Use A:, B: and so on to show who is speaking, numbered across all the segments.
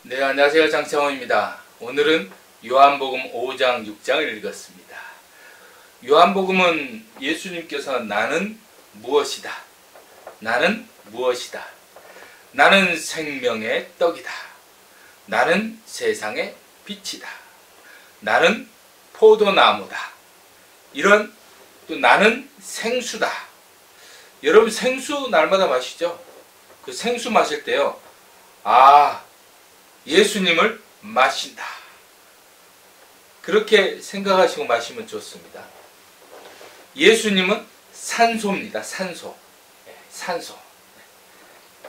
A: 네, 안녕하세요. 장창호입니다. 오늘은 요한복음 5장 6장을 읽었습니다. 요한복음은 예수님께서 나는 무엇이다. 나는 무엇이다. 나는 생명의 떡이다. 나는 세상의 빛이다. 나는 포도나무다. 이런 또 나는 생수다. 여러분 생수 날마다 마시죠? 그 생수 마실 때요. 예수님을 마신다. 그렇게 생각하시고 마시면 좋습니다. 예수님은 산소입니다. 산소. 산소.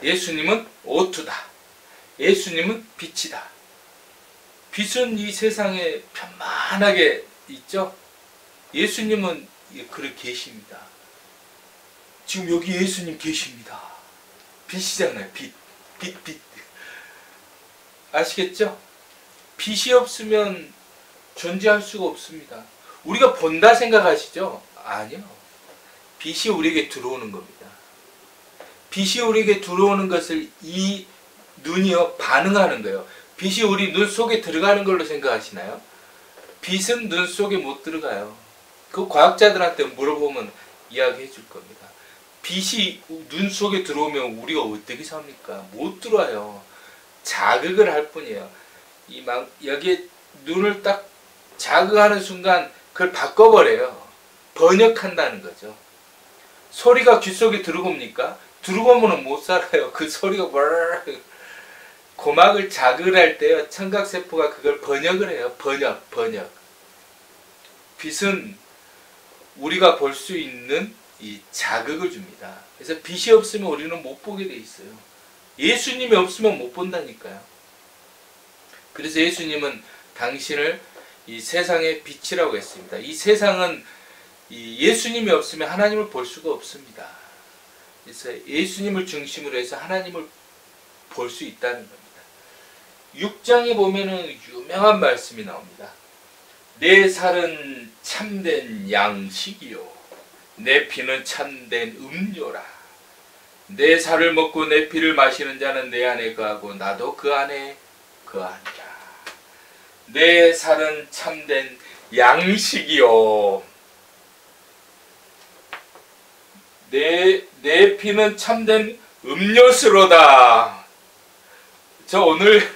A: 예수님은 O2다. 예수님은 빛이다. 빛은 이 세상에 편만하게 있죠? 예수님은 그렇게 계십니다. 지금 여기 예수님 계십니다. 빛이잖아요. 빛. 아시겠죠? 빛이 없으면 존재할 수가 없습니다. 우리가 본다 생각하시죠? 아니요. 빛이 우리에게 들어오는 겁니다. 빛이 우리에게 들어오는 것을 이 눈이요 반응하는 거예요. 빛이 우리 눈 속에 들어가는 걸로 생각하시나요? 빛은 눈 속에 못 들어가요. 그 과학자들한테 물어보면 이야기해 줄 겁니다. 빛이 눈 속에 들어오면 우리가 어떻게 삽니까? 못 들어와요. 자극을 할 뿐이에요. 여기에 눈을 딱 자극하는 순간 그걸 바꿔버려요. 번역한다는 거죠. 소리가 귀 속에 들어옵니까? 들어오면 못 살아요. 그 소리가 고막을 자극을 할 때요. 청각세포가 그걸 번역을 해요. 번역. 빛은 우리가 볼 수 있는 이 자극을 줍니다. 그래서 빛이 없으면 우리는 못 보게 돼 있어요. 예수님이 없으면 못 본다니까요. 그래서 예수님은 당신을 이 세상의 빛이라고 했습니다. 이 세상은 이 예수님이 없으면 하나님을 볼 수가 없습니다. 그래서 예수님을 중심으로 해서 하나님을 볼 수 있다는 겁니다. 6장에 보면은 유명한 말씀이 나옵니다. 내 살은 참된 양식이요 내 피는 참된 음료라. 내 살을 먹고 내 피를 마시는 자는 내 안에 거하고 나도 그 안에 거하니라. 내 살은 참된 양식이요 내 피는 참된 음료수로다. 저 오늘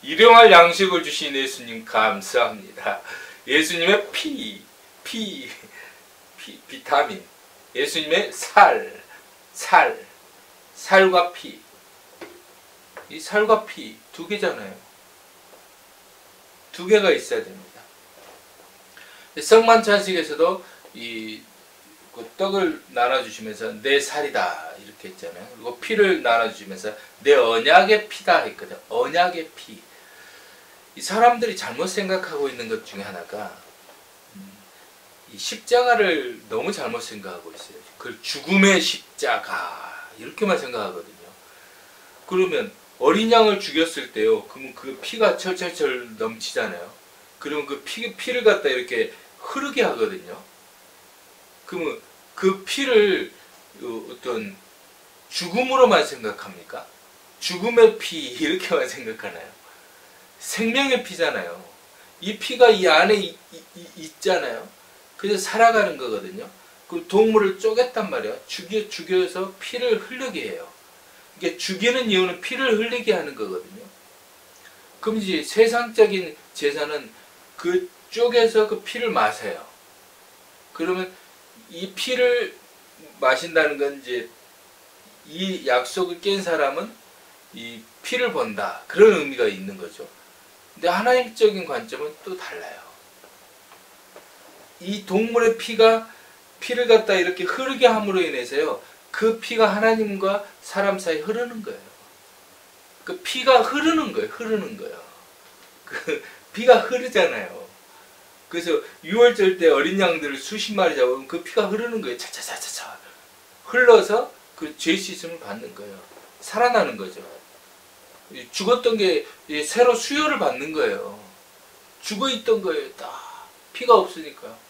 A: 일용할 양식을 주신 예수님 감사합니다. 예수님의 비타민, 예수님의 살과 피. 이 살과 피 두 개잖아요. 두 개가 있어야 됩니다. 성만찬식에서도 그 떡을 나눠주시면서 내 살이다 이렇게 했잖아요. 그리고 피를 나눠주시면서 내 언약의 피다 했거든. 언약의 피. 이 사람들이 잘못 생각하고 있는 것 중에 하나가 이 십자가를 너무 잘못 생각하고 있어요. 그 죽음의 십자가 이렇게만 생각하거든요. 그러면 어린 양을 죽였을 때요. 그러면 그 피가 철철철 넘치잖아요. 그러면 그 피를 갖다 이렇게 흐르게 하거든요. 그러면 그 피를 어떤 죽음으로만 생각합니까? 죽음의 피 이렇게만 생각하나요? 생명의 피잖아요. 이 피가 이 안에 있잖아요. 그래서 살아가는 거거든요. 그 동물을 쪼갰단 말이에요. 죽여서 피를 흐르게 해요. 이게 죽이는 이유는 피를 흘리게 하는 거거든요. 그럼 이제 세상적인 제사는 그 쪼개서 그 피를 마셔요. 그러면 이 피를 마신다는 건 이제 이 약속을 깬 사람은 이 피를 본다. 그런 의미가 있는 거죠. 근데 하나님적인 관점은 또 달라요. 이 동물의 피를 갖다 이렇게 흐르게 함으로 인해서요. 그 피가 하나님과 사람 사이 흐르는 거예요. 그 피가 흐르는 거예요. 그 피가 흐르잖아요. 그래서 6월절 때 어린 양들을 수십 마리 잡으면 그 피가 흐르는 거예요. 차차차차차 흘러서 그 죄 씻음을 받는 거예요. 살아나는 거죠. 죽었던 게 새로 수혈을 받는 거예요. 죽어 있던 거예요. 딱 피가 없으니까요.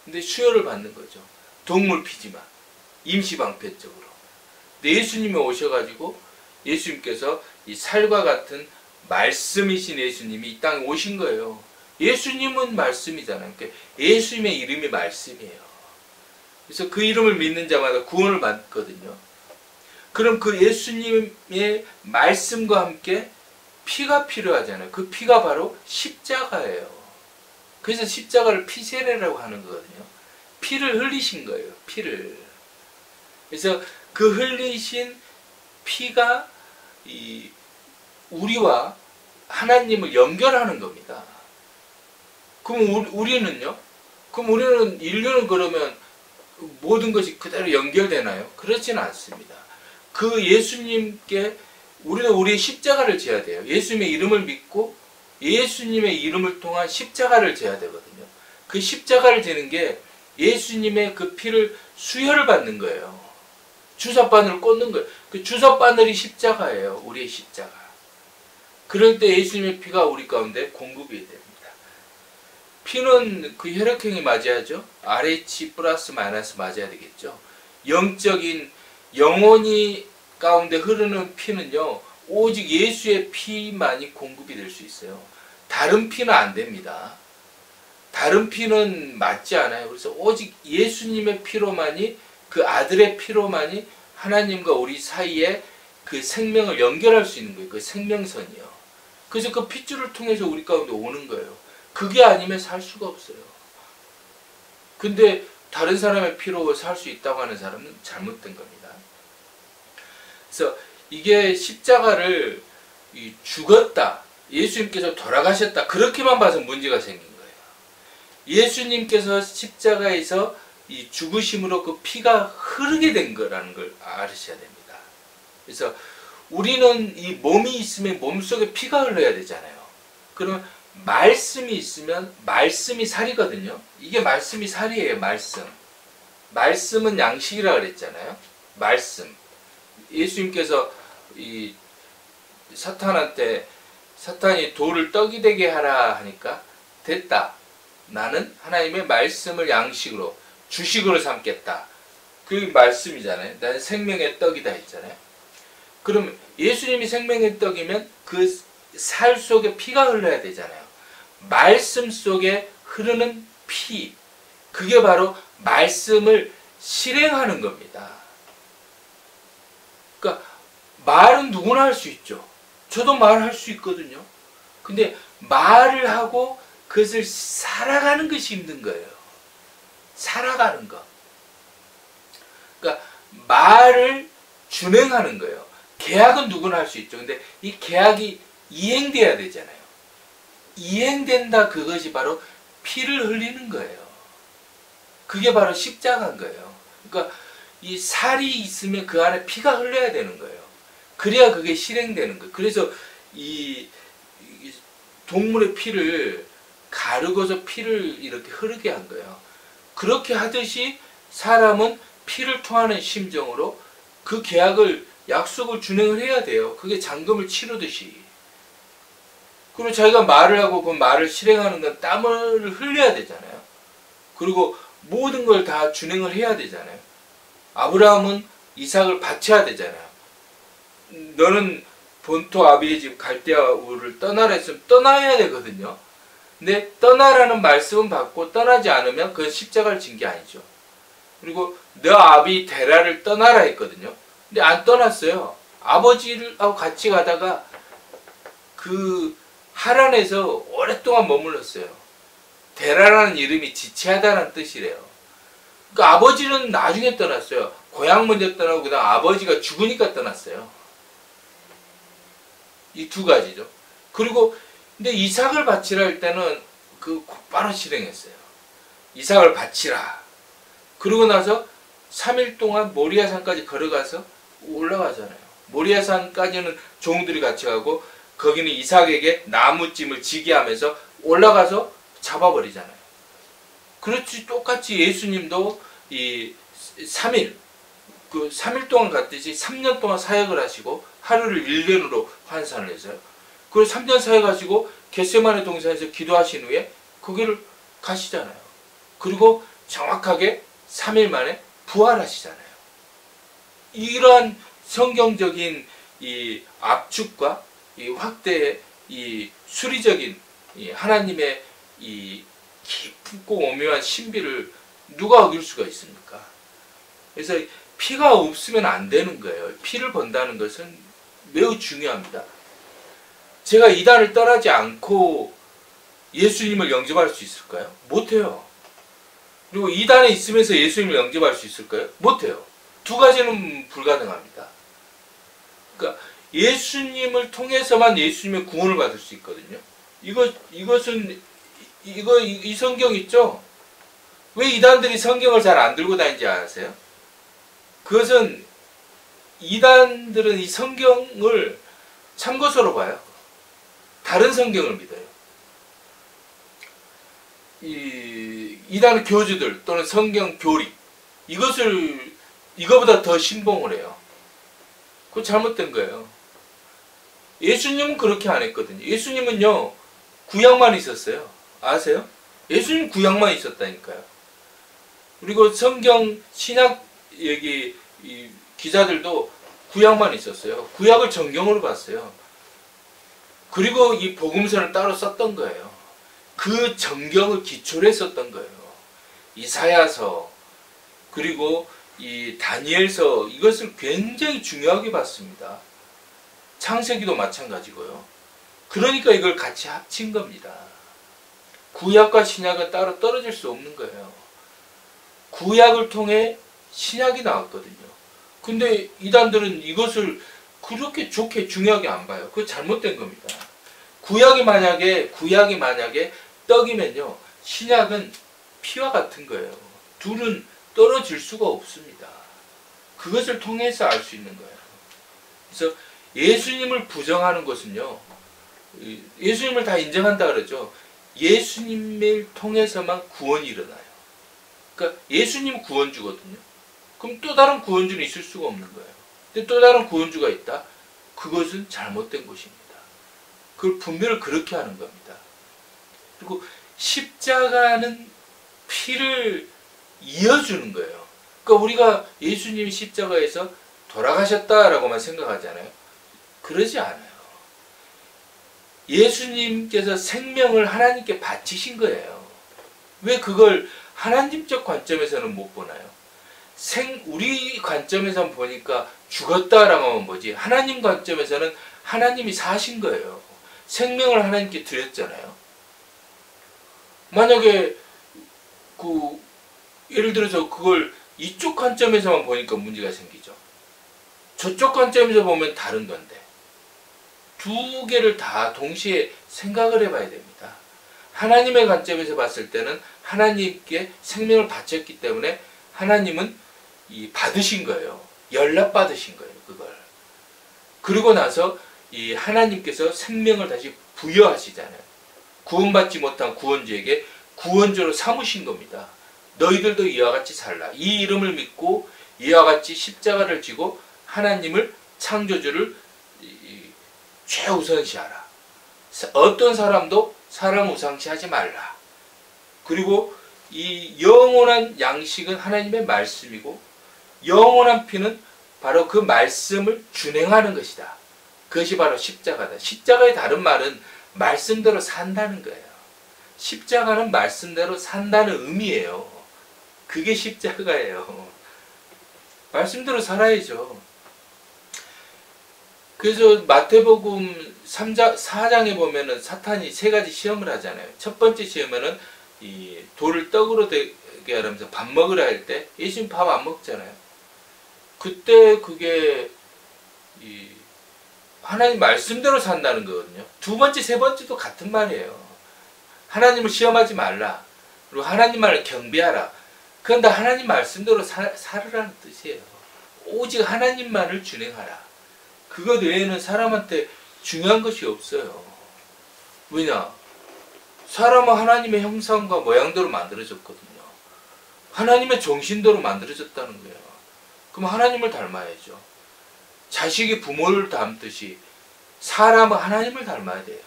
A: 근데 수혈을 받는 거죠. 동물 피지만 임시방편적으로. 근데 예수님이 오셔가지고 예수님께서 이 살과 같은 말씀이신 예수님이 이 땅에 오신 거예요. 예수님은 말씀이잖아요. 그러니까 예수님의 이름이 말씀이에요. 그래서 그 이름을 믿는 자마다 구원을 받거든요. 그럼 그 예수님의 말씀과 함께 피가 필요하잖아요. 그 피가 바로 십자가예요. 그래서 십자가를 피세례라고 하는 거거든요. 피를 흘리신 거예요. 피를. 그래서 그 흘리신 피가 우리와 하나님을 연결하는 겁니다. 그럼 우리는요? 그럼 우리는 인류는 그러면 모든 것이 그대로 연결되나요? 그렇지는 않습니다. 그 예수님께 우리는 우리의 십자가를 져야 돼요. 예수님의 이름을 믿고 예수님의 이름을 통한 십자가를 져야 되거든요. 그 십자가를 지는 게 예수님의 그 피를 수혈을 받는 거예요. 주사바늘을 꽂는 거예요. 그 주사바늘이 십자가예요. 우리의 십자가. 그럴 때 예수님의 피가 우리 가운데 공급이 됩니다. 피는 그 혈액형이 맞아야죠. RH 플러스 마이너스 맞아야 되겠죠. 영적인 영혼이 가운데 흐르는 피는요, 오직 예수의 피만이 공급이 될 수 있어요. 다른 피는 안 됩니다. 다른 피는 맞지 않아요. 그래서 오직 예수님의 피로만이, 그 아들의 피로만이 하나님과 우리 사이에 그 생명을 연결할 수 있는 거예요. 그 생명선이요. 그래서 그 핏줄을 통해서 우리 가운데 오는 거예요. 그게 아니면 살 수가 없어요. 근데 다른 사람의 피로 살 수 있다고 하는 사람은 잘못된 겁니다. 그래서 이게 십자가를 죽었다, 예수님께서 돌아가셨다, 그렇게만 봐서 문제가 생긴 거예요. 예수님께서 십자가에서 이 죽으심으로 그 피가 흐르게 된 거라는 걸 알으셔야 됩니다. 그래서 우리는 이 몸이 있으면 몸속에 피가 흘러야 되잖아요. 그러면 말씀이 있으면 말씀이 살이거든요. 이게 말씀이 살이에요. 말씀. 말씀은 양식이라 그랬잖아요. 말씀. 예수님께서 이 사탄한테, 사탄이 돌을 떡이 되게 하라 하니까 됐다, 나는 하나님의 말씀을 양식으로, 주식으로 삼겠다. 그 말씀이잖아요. 나는 생명의 떡이다 했잖아요. 그럼 예수님이 생명의 떡이면 그 살 속에 피가 흘러야 되잖아요. 말씀 속에 흐르는 피, 그게 바로 말씀을 실행하는 겁니다. 그러니까 말은 누구나 할 수 있죠. 저도 말할 수 있거든요. 근데 말을 하고 그것을 살아가는 것이 힘든 거예요. 살아가는 것. 그러니까 말을 준행하는 거예요. 계약은 누구나 할 수 있죠. 근데 이 계약이 이행돼야 되잖아요. 이행된다, 그것이 바로 피를 흘리는 거예요. 그게 바로 십자가인 거예요. 그러니까 이 살이 있으면 그 안에 피가 흘러야 되는 거예요. 그래야 그게 실행되는 거예요. 그래서 이 동물의 피를 가르고서 피를 이렇게 흐르게 한 거예요. 그렇게 하듯이 사람은 피를 토하는 심정으로 그 계약을, 약속을 준행을 해야 돼요. 그게 잔금을 치르듯이. 그리고 자기가 말을 하고 그 말을 실행하는 건 땀을 흘려야 되잖아요. 그리고 모든 걸 다 준행을 해야 되잖아요. 아브라함은 이삭을 바쳐야 되잖아요. 너는 본토 아비의 집 갈대아 우를 떠나라 했으면 떠나야 되거든요. 근데 떠나라는 말씀은 받고 떠나지 않으면 그건 십자가를 진 게 아니죠. 그리고 너 아비 데라를 떠나라 했거든요. 근데 안 떠났어요. 아버지하고 같이 가다가 그 하란에서 오랫동안 머물렀어요. 데라라는 이름이 지체하다는 뜻이래요. 그러니까 아버지는 나중에 떠났어요. 고향 먼저 떠나고 그다음 아버지가 죽으니까 떠났어요. 이 두 가지죠. 그리고 근데 이삭을 바치라 할 때는 그 곧바로 실행했어요. 이삭을 바치라. 그러고 나서 3일 동안 모리아산까지 걸어가서 올라가잖아요. 모리아산까지는 종들이 같이 가고 거기는 이삭에게 나무찜을 지게 하면서 올라가서 잡아버리잖아요. 그렇지, 똑같이 예수님도 이 3일, 그 3일 동안 갔듯이 3년 동안 사역을 하시고 하루를 1년으로 환산을 해서요. 그리고 3년 사역하시고 겟세마네 동산에서 기도하신 후에 거기를 가시잖아요. 그리고 정확하게 3일 만에 부활하시잖아요. 이러한 성경적인 이 압축과 이 확대의 이 수리적인 이 하나님의 이 깊고 오묘한 신비를 누가 어길 수가 있습니까? 그래서 피가 없으면 안 되는 거예요. 피를 번다는 것은 매우 중요합니다. 제가 이단을 떠나지 않고 예수님을 영접할 수 있을까요? 못해요. 그리고 이단에 있으면서 예수님을 영접할 수 있을까요? 못해요. 두 가지는 불가능합니다. 그러니까 예수님을 통해서만 예수님의 구원을 받을 수 있거든요. 이 성경 있죠? 왜 이단들이 성경을 잘 안 들고 다니는지 아세요? 그것은 이단들은 이 성경을 참고서로 봐요. 다른 성경을 믿어요. 이단 교주들 또는 성경 교리 이거보다 더 신봉을 해요. 그거 잘못된 거예요. 예수님은 그렇게 안 했거든요. 예수님은요 구약만 있었어요. 아세요? 예수님 구약만 있었다니까요. 그리고 성경 신약 얘기 기자들도 구약만 있었어요. 구약을 정경으로 봤어요. 그리고 이 복음서를 따로 썼던 거예요. 그 정경을 기초로 했었던 거예요. 이사야서 그리고 이 다니엘서 이것을 굉장히 중요하게 봤습니다. 창세기도 마찬가지고요. 그러니까 이걸 같이 합친 겁니다. 구약과 신약은 따로 떨어질 수 없는 거예요. 구약을 통해 신약이 나왔거든요. 근데 이단들은 이것을 그렇게 좋게 중요하게 안 봐요. 그거 잘못된 겁니다. 구약이 만약에 떡이면요 신약은 피와 같은 거예요. 둘은 떨어질 수가 없습니다. 그것을 통해서 알 수 있는 거예요. 그래서 예수님을 부정하는 것은요 예수님을 다 인정한다 그러죠. 예수님을 통해서만 구원이 일어나요. 그러니까 예수님 구원주거든요. 그럼 또 다른 구원주는 있을 수가 없는 거예요. 근데 또 다른 구원주가 있다? 그것은 잘못된 것입니다. 그걸 분별을 그렇게 하는 겁니다. 그리고 십자가는 피를 이어주는 거예요. 그러니까 우리가 예수님이 십자가에서 돌아가셨다라고만 생각하잖아요. 그러지 않아요. 예수님께서 생명을 하나님께 바치신 거예요. 왜 그걸 하나님적 관점에서는 못 보나요? 우리 관점에서 보니까 죽었다라고 하면 뭐지? 하나님 관점에서는 하나님이 사신 거예요. 생명을 하나님께 드렸잖아요. 만약에 예를 들어서 그걸 이쪽 관점에서만 보니까 문제가 생기죠. 저쪽 관점에서 보면 다른 건데 두 개를 다 동시에 생각을 해봐야 됩니다. 하나님의 관점에서 봤을 때는 하나님께 생명을 바쳤기 때문에 하나님은 받으신 거예요. 연락받으신 거예요. 그걸. 그리고 나서 이 하나님께서 생명을 다시 부여하시잖아요. 구원받지 못한 구원주에게 구원주로 삼으신 겁니다. 너희들도 이와 같이 살라. 이 이름을 믿고 이와 같이 십자가를 지고 하나님을 창조주를 최우선시하라. 어떤 사람도 사람 우상시하지 말라. 그리고 이 영원한 양식은 하나님의 말씀이고 영원한 피는 바로 그 말씀을 준행하는 것이다. 그것이 바로 십자가다. 십자가의 다른 말은 말씀대로 산다는 거예요. 십자가는 말씀대로 산다는 의미예요. 그게 십자가예요. 말씀대로 살아야죠. 그래서 마태복음 4장에 보면은 사탄이 세 가지 시험을 하잖아요. 첫 번째 시험에는 이 돌을 떡으로 되게 하면서 밥 먹으라 할 때 예수님 밥 안 먹잖아요. 그때 그게 하나님 말씀대로 산다는 거거든요. 두 번째, 세 번째도 같은 말이에요. 하나님을 시험하지 말라. 그리고 하나님만을 경배하라. 그런데 하나님 말씀대로 살으라는 뜻이에요. 오직 하나님만을 준행하라. 그것 외에는 사람한테 중요한 것이 없어요. 왜냐? 사람은 하나님의 형상과 모양대로 만들어졌거든요. 하나님의 정신대로 만들어졌다는 거예요. 그럼 하나님을 닮아야죠. 자식이 부모를 닮듯이 사람은 하나님을 닮아야 돼요.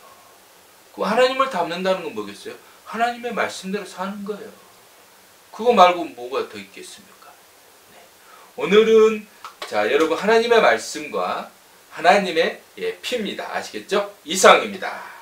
A: 그럼 하나님을 닮는다는 건 뭐겠어요? 하나님의 말씀대로 사는 거예요. 그거 말고 뭐가 더 있겠습니까? 네. 오늘은 자 여러분 하나님의 말씀과 하나님의 피입니다. 아시겠죠? 이상입니다.